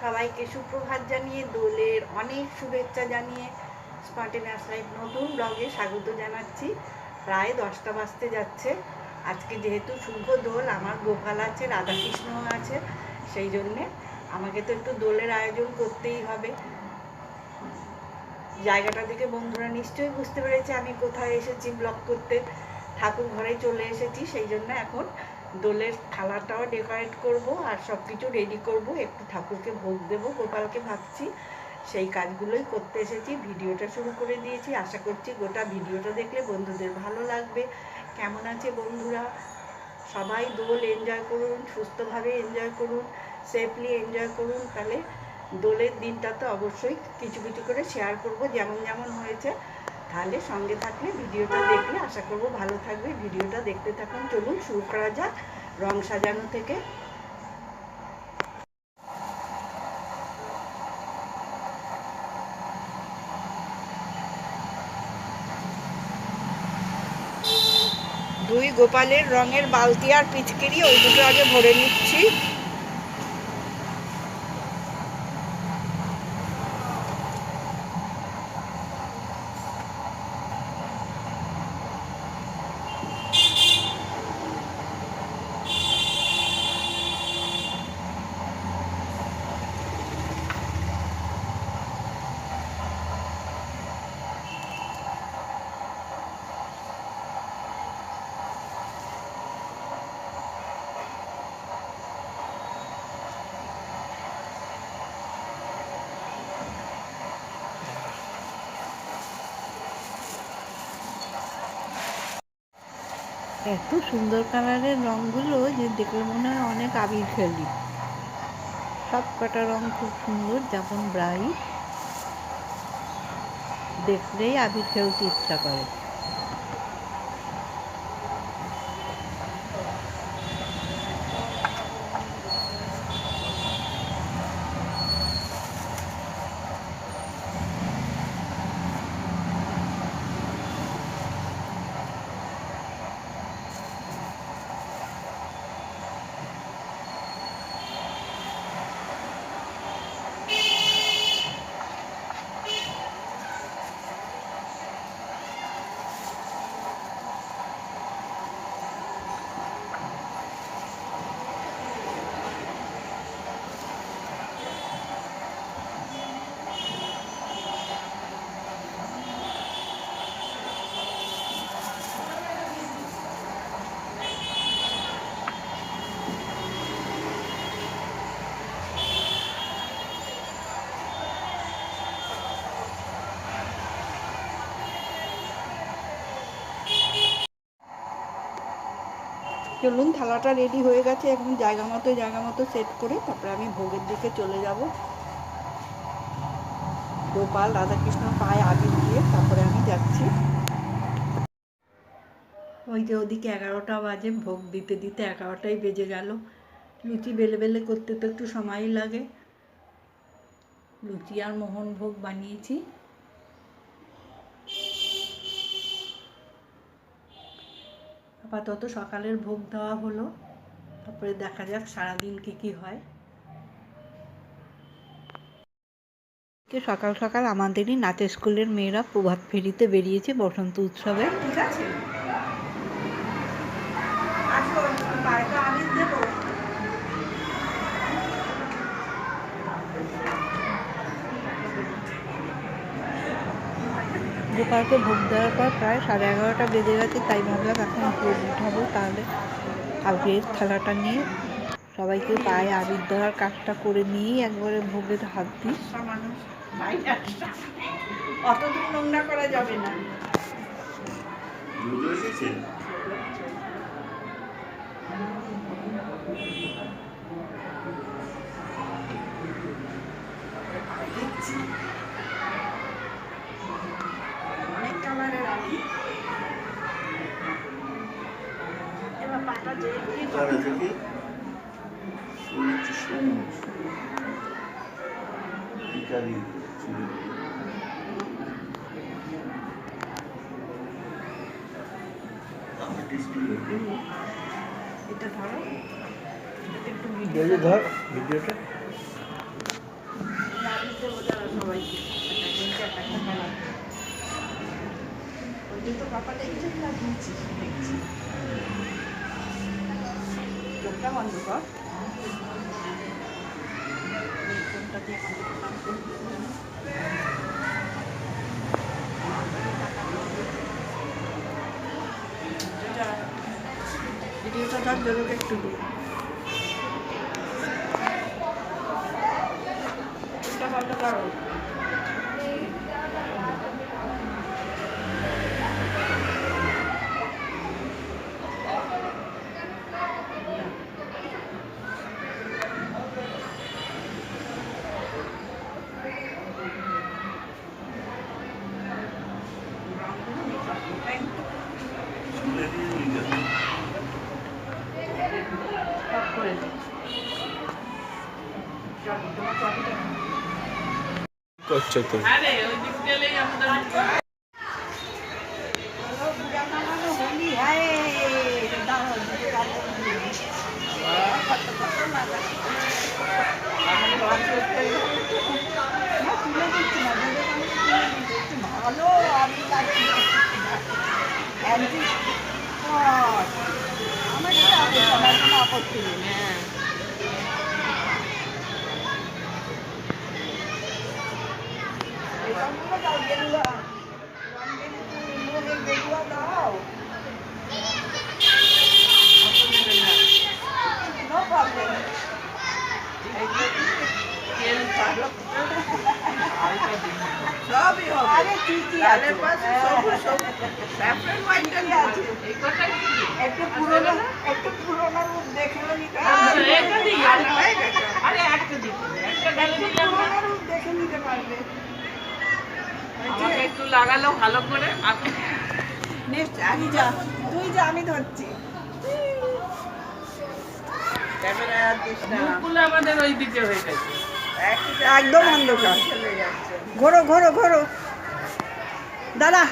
সবাইকে সুপ্রভাত জানিয়ে দোলের অনেক শুভেচ্ছা জানিয়ে স্পন্টেনিয়াস লাইফ নতুন ব্লগে স্বাগত জানাচ্ছি। প্রায় 10টা বাজতে যাচ্ছে। আজকে যেহেতু শুভ দোল, আমার গোপাল আছে, রাধাকৃষ্ণ আছে, সেই জন্যে আমাকে তো একটু দোলের আয়োজন করতেই হবে। জায়গাটা দেখে বন্ধুরা নিশ্চয়ই বুঝতে পেরেছে আমি কোথায় এসেছি ব্লগ করতে। ঠাকুর ঘরে চলে এসেছি, সেই জন্য এখন দোলের থালাটাও ডেকোরেট করব আর সব কিছু রেডি করব, একটু ঠাকুরকে ভোগ দেব গোপালকে ভাবছি। সেই কাজগুলোই করতে এসেছি। ভিডিওটা শুরু করে দিয়েছি, আশা করছি গোটা ভিডিওটা দেখলে বন্ধুদের ভালো লাগবে। কেমন আছে বন্ধুরা? সবাই দোল এনজয় করুন, সুস্থভাবে এনজয় করুন, সেফলি এনজয় করুন। তাহলে দোলের দিনটা তো অবশ্যই কিছু কিছু করে শেয়ার করব, যেমন যেমন হয়েছে। তাহলে সঙ্গে থাকলে ভিডিওটা দেখলে আশা করব ভালো থাকবে। ভিডিওটা দেখতে থাকুন। চলুন শুরু করা যাক রং সাজানো থেকে। দুই গোপালের রঙের বালতি আর পিচকারি ওই দুটো আগে ভরে নিচ্ছি। এত সুন্দর কালারের রঙগুলো যে দেখলে মনে হয় অনেক আবির খেলি। সব কটা রং খুব সুন্দর, যেমন ব্রাইট, দেখলেই আবির খেলতে ইচ্ছা করে। চলুন, থালাটা রেডি হয়ে গেছে। এখন জায়গা মতো সেট করে তারপরে আমি ভোগের দিকে চলে যাব। গোপাল রাধাকৃষ্ণ পায়ে আবির দিয়ে তারপরে আমি যাচ্ছি। ওই যে ওদিকে 11টা বাজে, ভোগ দিতে দিতে 11টাই বেজে গেল। লুচি বেলে করতে তো একটু সময়ই লাগে। লুচি আর মোহনভোগ বানিয়েছি। আপাতত সকালের ভোগ দেওয়া হলো, তারপরে দেখা যাক সারাদিন কি হয়। সকাল সকাল আমাদেরই নাচের স্কুলের মেয়েরা প্রভাত ফেরিতে বেরিয়েছে বসন্ত উৎসবে। ঠিক আছে, গোপালকে ভোগ দেওয়ার পর প্রায় 11:30টা বেজে গেছে, তাই ভাবলাম এখন ভোগ উঠাবো। তাহলে আবিরের থালাটা নিয়ে সবাইকে পায়ে আবির দেওয়ার কাজটা করে নিয়েই একবারে ভোগের হাত দিই। অত দূর নোংরা করা যাবে না। অনেক কালারের আবি। এবার পাটা জোরে দিয়ে এটা ধরো, একটু ধর ভিডিওটা। দেবো যারা সবাইকে একটা কালার ওই জন্য কপালে কিছু লাগিয়েছিস দেখছি চোখটা বন্ধ কর ফোনটা দিয়ে ভিডিওটা ধর জোরকে একটু দিয়ে এটা বন্ধ করো করছো তো ভালো আমি আমার কোনো আপত্তি নেই হ্যাঁ এই রঙগুলো দাও গেরুয়া রঙের গেরুয়া দাও নো প্রবলেম সবই হবে আরে ঠিকই আছে একটু পুরোনো রূপ দেখলে নিতে পুরোনো রূপ দেখে নিতে পারবে একটু লাগালো ভালো করে নেক্সট আমি যা তুই যা আমি ধরছি ক্যামেরা দিস না মুখগুলো আমাদের ওই দিকে হয়ে গেছে একদম অন্ধকার ঘোরো ঘোরো ঘোরো দাদা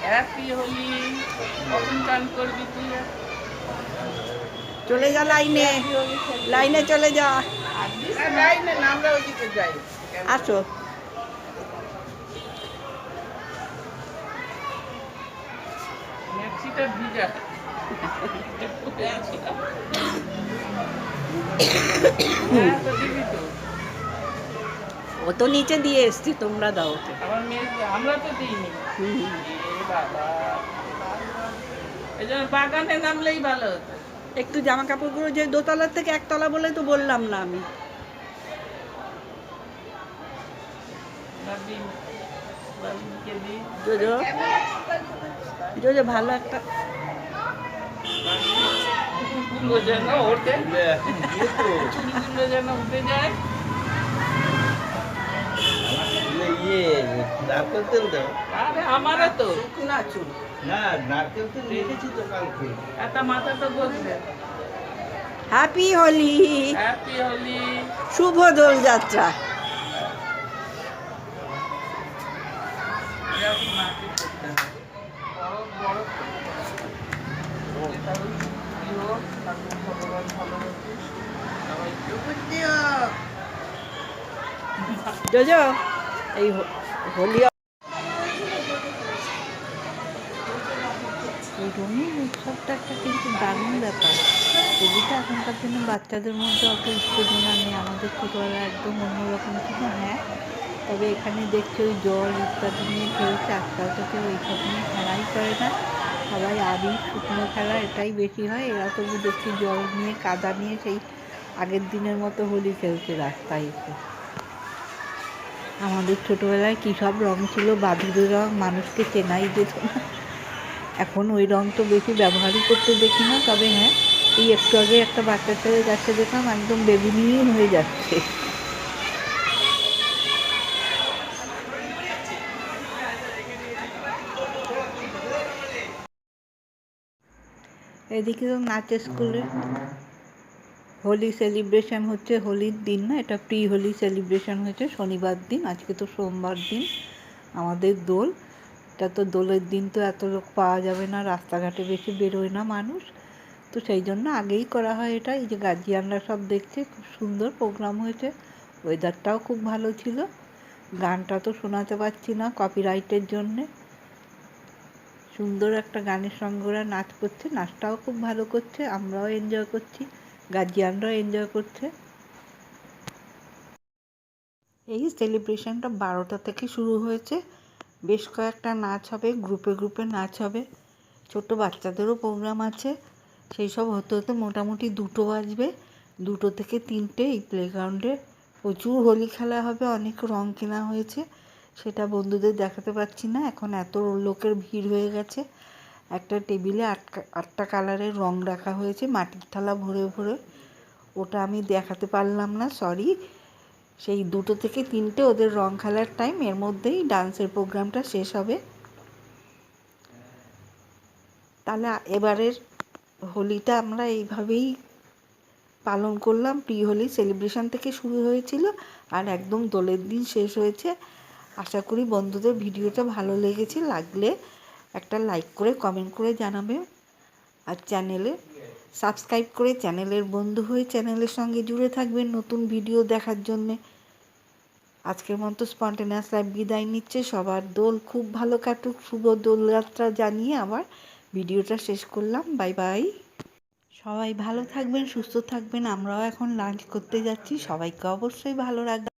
হ্যাপি হোলি কখন চান করবি তুই চলে যা লাইনে লাইনে চলে যা লাইনে না আমরা ওইদিকে যাই আসো ম্যাক্সিটা ভিজা ও তো নিচে দিয়ে এসছি তোমরা দাও ওকে আমার মেয়ে আমরা তো দিইনি বাবা এই জন্য বাগানে নামলেই ভালো হতো একটু জামা কাপড়গুলো যে দোতলার থেকে একতলা বলে তো বললাম না আমি জোজো জোজো ভালো একটা চুলগুলো যেন ওঠে চুলগুলো যেন উঠে যায় আরে আমারও তো না চুল না নারকেল তো রেখেছি তো কালকে একটা মাথা তো বসবে হ্যাপি হোলি হ্যাপি হোলি শুভ দোল যাত্রা এরকম নাকি করতে হয় বড় তাহলে কি হোক ঠাকুর ভগবান ভালো রাখিস সবাইকে জোজো এই হোলি এই রঙিন উৎসবটা একটা কিন্তু দারুণ ব্যাপার। হোলিটা এখনকার দিনে বাচ্চাদের মধ্যে অত উত্তেজনা নেই, আমাদের ছোটোবেলা একদম অন্যরকম ছিল। হ্যাঁ, তবে এখানে দেখছি ওই জল ইত্যাদি নিয়ে খেলছে, আজকাল তো কেউ এইসব নিয়ে খেলাই করে না, সবাই আবির শুকনো খেলা এটাই বেশি হয়। এরা তবু দেখছি জল নিয়ে কাদা নিয়ে সেই আগের দিনের মতো হোলি খেলছে রাস্তায় এসে। আমাদের ছোটোবেলায় কী সব রঙ ছিল, বাদুড়ের রঙ, মানুষকে চেনাই যেত না। এখন ওই রঙ তো বেশি ব্যবহারই করতে দেখি না। তবে হ্যাঁ, এই একটু আগে একটা বাচ্চা ছেলে যাচ্ছে দেখলাম, একদম বেগুনিই হয়ে যাচ্ছে। এদিকে তো নাচের স্কুলে হোলি সেলিব্রেশন হচ্ছে, হোলির দিন না, এটা প্রি হোলি সেলিব্রেশন হয়েছে শনিবার দিন, আজকে তো সোমবার দিন আমাদের দোল। এটা তো দোলের দিন তো এত লোক পাওয়া যাবে না, রাস্তাঘাটে বেশি বেরোয় না মানুষ, তো সেই জন্য আগেই করা হয় এটা। এই যে গার্জিয়ানরা সব দেখছে, খুব সুন্দর প্রোগ্রাম হয়েছে, ওয়েদারটাও খুব ভালো ছিল। গানটা তো শোনাতে পারছি না কপিরাইটের জন্যে। সুন্দর একটা গানের সঙ্গে ওরা নাচ করছে, নাচটাও খুব ভালো করছে, আমরাও এনজয় করছি, গার্জিয়ানরাও এনজয় করছে। এই সেলিব্রেশনটা 12টা থেকে শুরু হয়েছে। বেশ কয়েকটা নাচ হবে, গ্রুপে গ্রুপে নাচ হবে, ছোট বাচ্চাদেরও প্রোগ্রাম আছে। সেই সব হতে হতে মোটামুটি 2টো বাজবে। 2টো থেকে 3টে এই প্লেগ্রাউন্ডে প্রচুর হোলি খেলা হবে, অনেক রং কেনা হয়েছে, সেটা বন্ধুদের দেখাতে পারছি না, এখন এত লোকের ভিড় হয়ে গেছে। একটা টেবিলে 8টা কালারের রং রাখা হয়েছে মাটির থালা ভরে ভরে, ওটা আমি দেখাতে পারলাম না, সরি। সেই 2টো থেকে 3টে ওদের রং খেলার টাইম, এর মধ্যেই ডান্সের প্রোগ্রামটা শেষ হবে। তাহলে এবারের হোলিটা আমরা এইভাবেই পালন করলাম। প্রি হোলি সেলিব্রেশন থেকে শুরু হয়েছিল আর একদম দোলের দিন শেষ হয়েছে। আশা করি বন্ধুদের ভিডিওটা ভালো লেগেছে, লাগলে একটা লাইক করে কমেন্ট করে জানাবে, আর চ্যানেলে সাবস্ক্রাইব করে চ্যানেলের বন্ধু হয়ে চ্যানেলের সঙ্গে জুড়ে থাকবেন নতুন ভিডিও দেখার জন্যে। আজকের মতো স্পন্টেনিয়াস লাইভ বিদায় নিচ্ছে। সবার দোল খুব ভালো কাটুক, শুভ দোলযাত্রা জানিয়ে আবার ভিডিওটা শেষ করলাম। Bye bye. সবাই ভালো থাকবেন, সুস্থ থাকবেন। আমরাও এখন লাঞ্চ করতে যাচ্ছি, সবাইকে অবশ্যই ভালো রাখবেন।